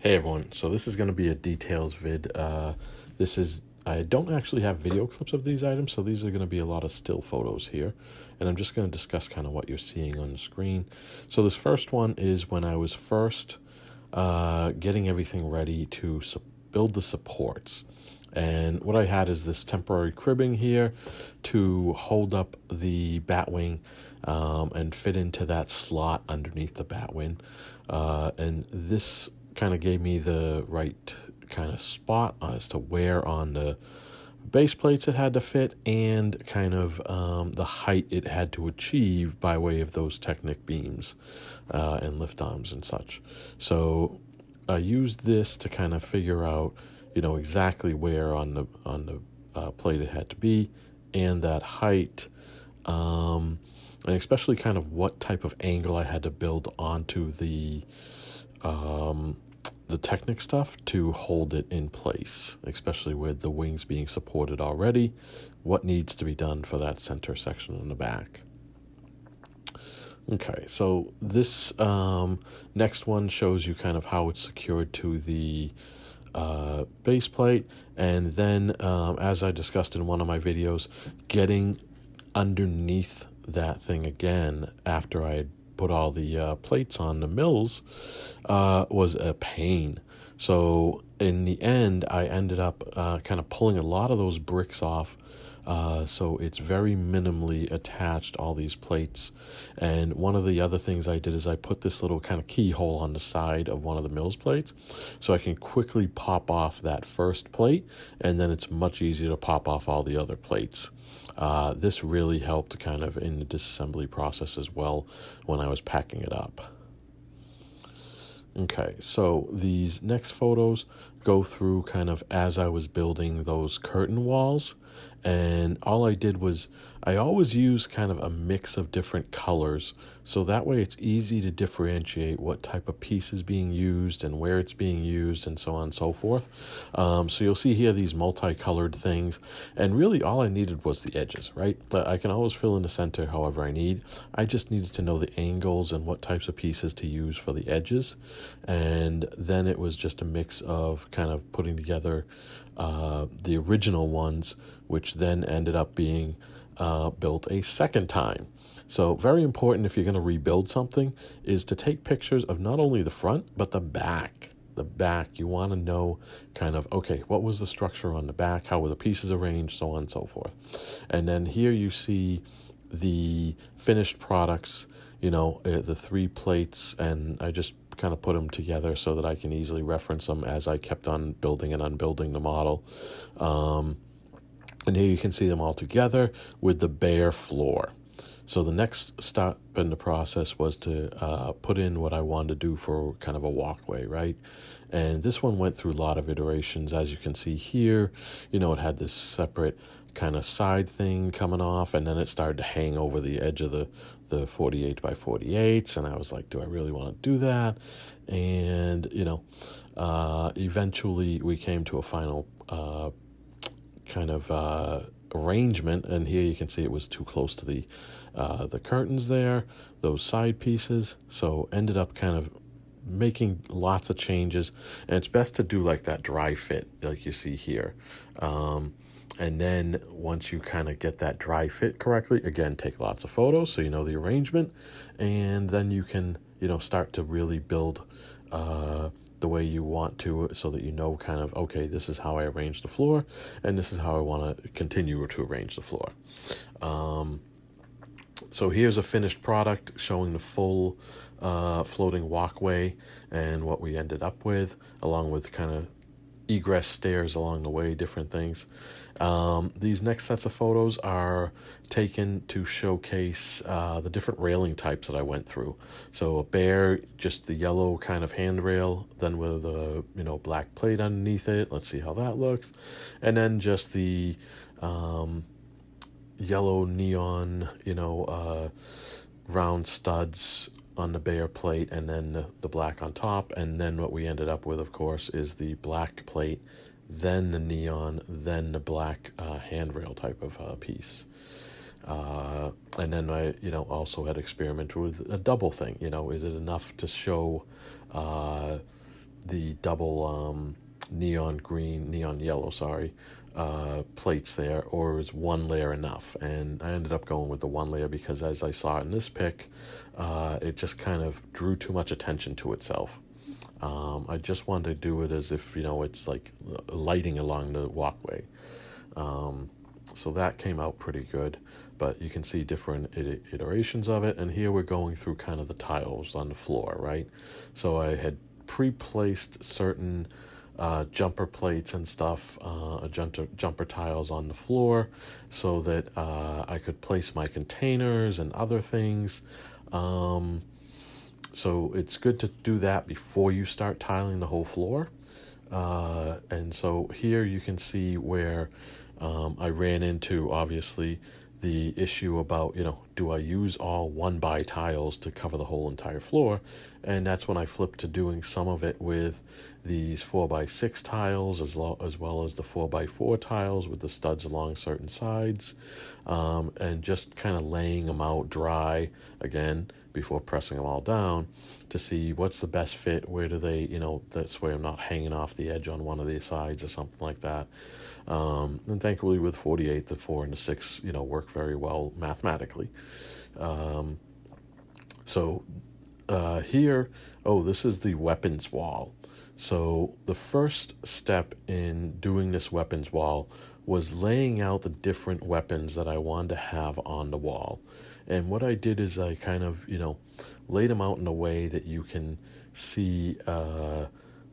Hey everyone, so this is going to be a details vid. I don't actually have video clips of these items, so these are going to be a lot of still photos here. And I'm just going to discuss kind of what you're seeing on the screen. So this first one is when I was first getting everything ready to build the supports. And what I had is this temporary cribbing here to hold up the Batwing and fit into that slot underneath the Batwing. And this kind of gave me the right kind of spot as to where on the base plates it had to fit and kind of the height it had to achieve by way of those Technic beams and lift arms and such. So I used this to kind of figure out, exactly where on the plate it had to be and that height, and especially kind of what type of angle I had to build onto the Technic stuff to hold it in place, especially with the wings being supported already. What needs to be done for that center section in the back? Okay, so this next one shows you kind of how it's secured to the base plate, and then as I discussed in one of my videos, getting underneath that thing again after I had put all the plates on the mills was a pain. So in the end, I ended up kind of pulling a lot of those bricks off. So it's very minimally attached, all these plates. And one of the other things I did is I put this little kind of keyhole on the side of one of the mills plates so I can quickly pop off that first plate, and then it's much easier to pop off all the other plates. This really helped kind of in the disassembly process as well when I was packing it up. Okay, so these next photos go through kind of as I was building those curtain walls. And all I did was I always use kind of a mix of different colors, so that way it's easy to differentiate what type of piece is being used and where it's being used and so on and so forth. So you'll see here these multicolored things, and really all I needed was the edges, right? But I can always fill in the center however I need. I just needed to know the angles and what types of pieces to use for the edges, and then it was just a mix of kind of putting together the original ones, which then ended up being built a second time. So very important if you're going to rebuild something is to take pictures of not only the front, but the back. The back, you want to know kind of, okay, what was the structure on the back? How were the pieces arranged? So on and so forth. And then here you see the finished products, the 3 plates, and I just kind of put them together so that I can easily reference them as I kept on building and unbuilding the model. And here you can see them all together with the bare floor. So the next step in the process was to put in what I wanted to do for kind of a walkway, right? And this one went through a lot of iterations. As you can see here, it had this separate kind of side thing coming off, and then it started to hang over the edge of the 48 by 48s, and I was like, do I really want to do that? And eventually we came to a final kind of arrangement, and here you can see it was too close to the curtains there, those side pieces, so ended up kind of making lots of changes. And it's best to do like that dry fit like you see here, and then once you kind of get that dry fit correctly, again, take lots of photos so you know the arrangement, and then you can start to really build the way you want to, so that kind of, okay, this is how I arrange the floor, and this is how I want to continue to arrange the floor. So here's a finished product showing the full floating walkway and what we ended up with, along with kind of egress stairs along the way, different things. These next sets of photos are taken to showcase the different railing types that I went through. So a bare, just the yellow kind of handrail, then with a black plate underneath it. Let's see how that looks. And then just the yellow neon, round studs on the bare plate, and then the black on top. And then what we ended up with, of course, is the black plate, then the neon, then the black handrail type of piece. And then I, also had experimented with a double thing. Is it enough to show the double neon yellow, plates there, or is one layer enough? And I ended up going with the one layer because, as I saw in this pic, it just kind of drew too much attention to itself. I just wanted to do it as if, it's like lighting along the walkway. So that came out pretty good, but you can see different iterations of it. And here we're going through kind of the tiles on the floor, right? So I had pre-placed certain jumper plates and stuff, jumper tiles on the floor so that I could place my containers and other things. So it's good to do that before you start tiling the whole floor. And so here you can see where I ran into, obviously, the issue about, do I use all 1x tiles to cover the whole entire floor? And that's when I flipped to doing some of it with these 4x6 tiles as well as the 4x4 tiles with the studs along certain sides, and just kind of laying them out dry again before pressing them all down to see what's the best fit. Where do they, that's where I'm not hanging off the edge on one of the sides or something like that. And thankfully with 48, the 4 and the 6, work very well mathematically. Here, this is the weapons wall. So the first step in doing this weapons wall was laying out the different weapons that I wanted to have on the wall. And what I did is I kind of, laid them out in a way that you can see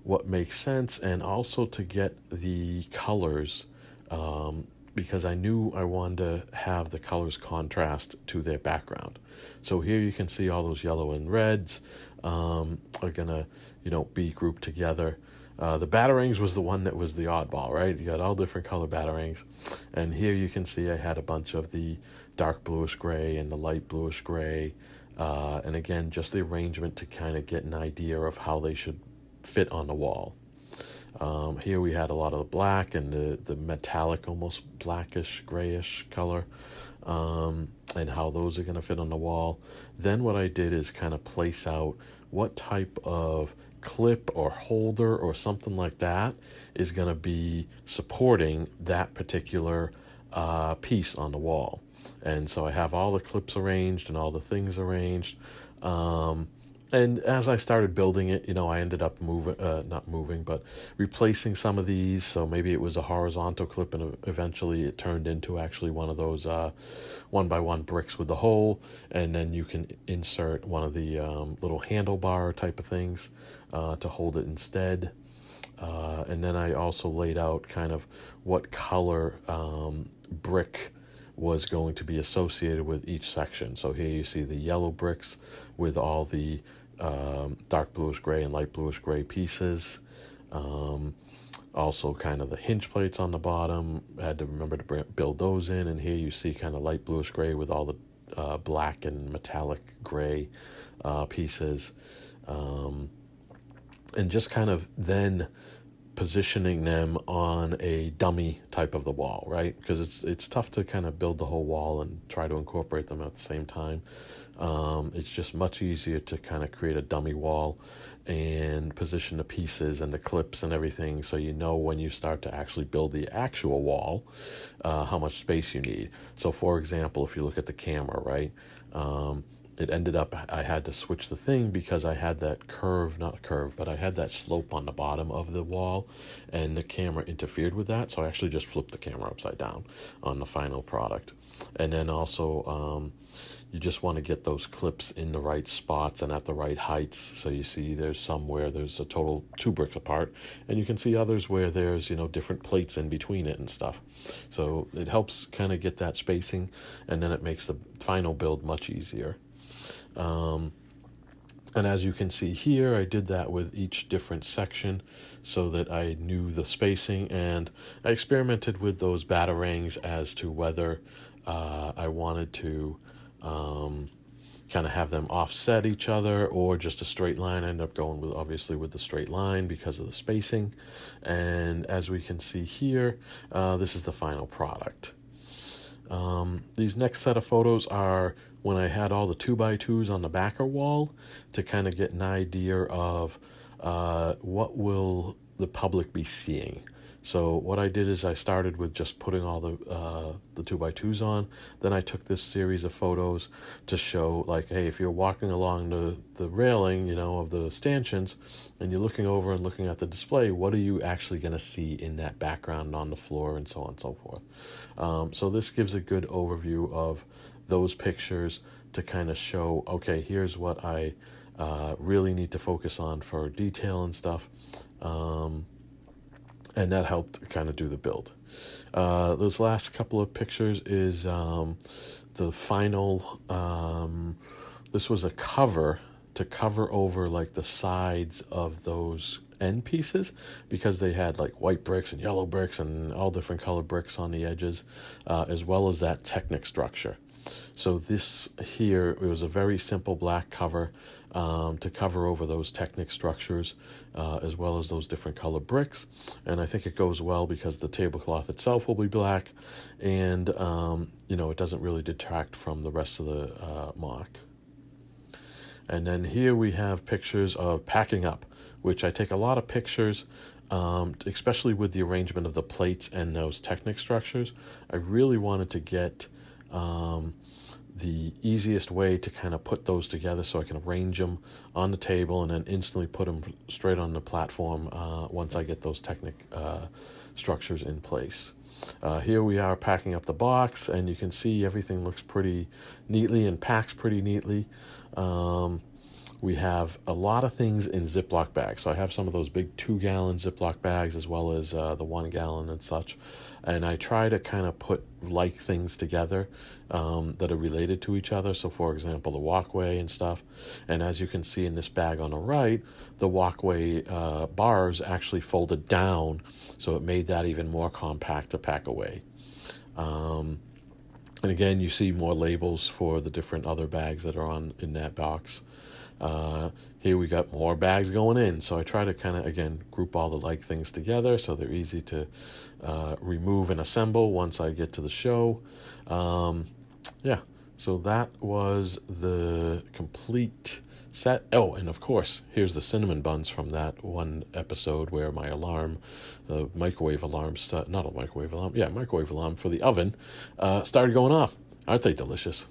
what makes sense, and also to get the colors, because I knew I wanted to have the colors contrast to their background. So here you can see all those yellow and reds are gonna, be grouped together. The batarangs was the one that was the oddball, right? You got all different color batarangs. And here you can see I had a bunch of the dark bluish gray and the light bluish gray. And again, just the arrangement to kind of get an idea of how they should fit on the wall. Here we had a lot of the black and the metallic, almost blackish, grayish color, and how those are going to fit on the wall. Then what I did is kind of place out what type of clip or holder or something like that is going to be supporting that particular piece on the wall. And so I have all the clips arranged and all the things arranged. And as I started building it, I ended up replacing some of these. So maybe it was a horizontal clip, and eventually it turned into actually one of those 1x1 bricks with the hole. And then you can insert one of the little handlebar type of things to hold it instead. And then I also laid out kind of what color brick was going to be associated with each section. So here you see the yellow bricks with all the dark bluish gray and light bluish gray pieces. Also kind of the hinge plates on the bottom. I had to remember to build those in. And here you see kind of light bluish gray with all the black and metallic gray pieces. And just kind of then positioning them on a dummy type of the wall, right? Because it's tough to kind of build the whole wall and try to incorporate them at the same time. It's just much easier to kind of create a dummy wall and position the pieces and the clips and everything, so when you start to actually build the actual wall, how much space you need. So for example, if you look at the camera, right, it ended up I had to switch the thing because I had that I had that slope on the bottom of the wall, and the camera interfered with that. So I actually just flipped the camera upside down on the final product. And then also you just want to get those clips in the right spots and at the right heights. So you see there's some where there's a total 2 bricks apart, and you can see others where there's different plates in between it and stuff. So it helps kind of get that spacing, and then it makes the final build much easier. And as you can see here, I did that with each different section so that I knew the spacing, and I experimented with those batarangs as to whether I wanted to kind of have them offset each other or just a straight line. I ended up going with the straight line because of the spacing. And as we can see here, this is the final product. These next set of photos are when I had all the 2x2s on the backer wall to kind of get an idea of what will the public be seeing? So what I did is I started with just putting all the 2x2s on. Then I took this series of photos to show, like, hey, if you're walking along the railing, of the stanchions, and you're looking over and looking at the display, what are you actually going to see in that background on the floor, and so on and so forth. So this gives a good overview of those pictures to kind of show, okay, here's what I really need to focus on for detail and stuff. And that helped kind of do the build. Those last couple of pictures is the final, this was a cover to cover over like the sides of those end pieces, because they had like white bricks and yellow bricks and all different colored bricks on the edges, as well as that Technic structure. So this here, it was a very simple black cover to cover over those Technic structures, as well as those different colored bricks. And I think it goes well because the tablecloth itself will be black, and it doesn't really detract from the rest of the MOC. And then here we have pictures of packing up, which I take a lot of pictures, especially with the arrangement of the plates and those Technic structures. I really wanted to get the easiest way to kind of put those together so I can arrange them on the table and then instantly put them straight on the platform once I get those Technic structures in place. Here we are packing up the box, and you can see everything looks pretty neatly and packs pretty neatly. We have a lot of things in Ziploc bags. So I have some of those big 2-gallon Ziploc bags, as well as the 1 gallon and such. And I try to kind of put like things together that are related to each other. So for example, the walkway and stuff. And as you can see in this bag on the right, the walkway bars actually folded down. So it made that even more compact to pack away. And again, you see more labels for the different other bags that are in that box. Here we got more bags going in, so I try to kind of, again, group all the like things together so they're easy to remove and assemble once I get to the show. So that was the complete set. Oh, and of course, here's the cinnamon buns from that one episode where my alarm, the microwave alarm, microwave alarm for the oven, started going off. Aren't they delicious?